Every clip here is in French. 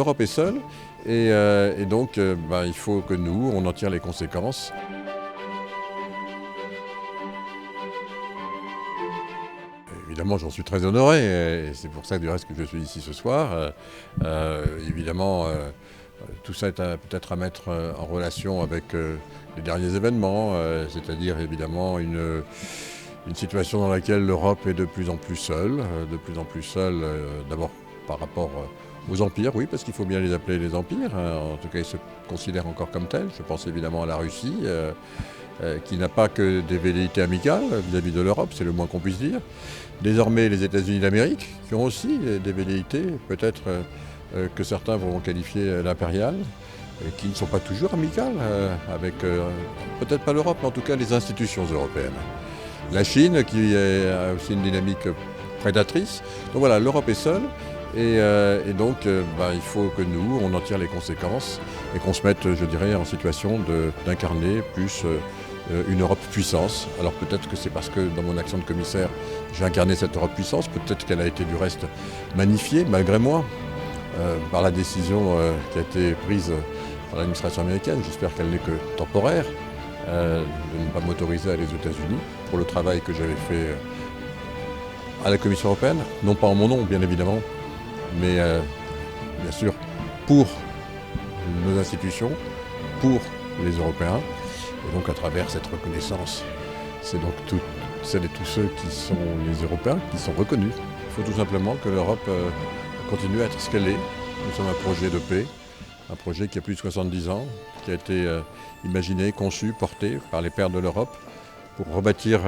l'Europe est seule et donc il faut que nous, on en tire les conséquences. Évidemment, j'en suis très honoré et c'est pour ça du reste que je suis ici ce soir. Évidemment, tout ça est peut-être à mettre en relation avec les derniers événements, c'est-à-dire évidemment une situation dans laquelle l'Europe est de plus en plus seule, d'abord par rapport aux empires, oui, parce qu'il faut bien les appeler les empires, en tout cas ils se considèrent encore comme tels. Je pense évidemment à la Russie, qui n'a pas que des velléités amicales vis-à-vis de l'Europe, c'est le moins qu'on puisse dire. Désormais les États-Unis d'Amérique, qui ont aussi des velléités, peut-être que certains vont qualifier d'impériales, et qui ne sont pas toujours amicales avec, peut-être pas l'Europe, mais en tout cas les institutions européennes. La Chine, qui a aussi une dynamique prédatrice. Donc voilà, l'Europe est seule. Et donc, il faut que nous, on en tire les conséquences et qu'on se mette, je dirais, en situation d'incarner plus une Europe puissance. Alors peut-être que c'est parce que dans mon action de commissaire, j'ai incarné cette Europe puissance, peut-être qu'elle a été du reste magnifiée, malgré moi, par la décision qui a été prise par l'administration américaine. J'espère qu'elle n'est que temporaire, de ne pas m'autoriser à aller aux États-Unis pour le travail que j'avais fait à la Commission européenne, non pas en mon nom, bien évidemment, mais bien sûr pour nos institutions, pour les Européens, et donc à travers cette reconnaissance, c'est donc toutes celles et tous ceux qui sont les Européens qui sont reconnus. Il faut tout simplement que l'Europe continue à être ce qu'elle est. Nous sommes un projet de paix, un projet qui a plus de 70 ans, qui a été imaginé, conçu, porté par les pères de l'Europe pour rebâtir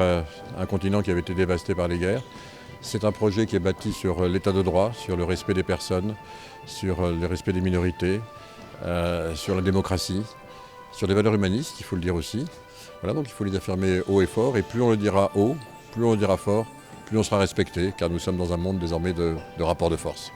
un continent qui avait été dévasté par les guerres. C'est un projet qui est bâti sur l'état de droit, sur le respect des personnes, sur le respect des minorités, sur la démocratie, sur les valeurs humanistes, il faut le dire aussi. Voilà, donc il faut les affirmer haut et fort, et plus on le dira haut, plus on le dira fort, plus on sera respecté, car nous sommes dans un monde désormais de rapports de force.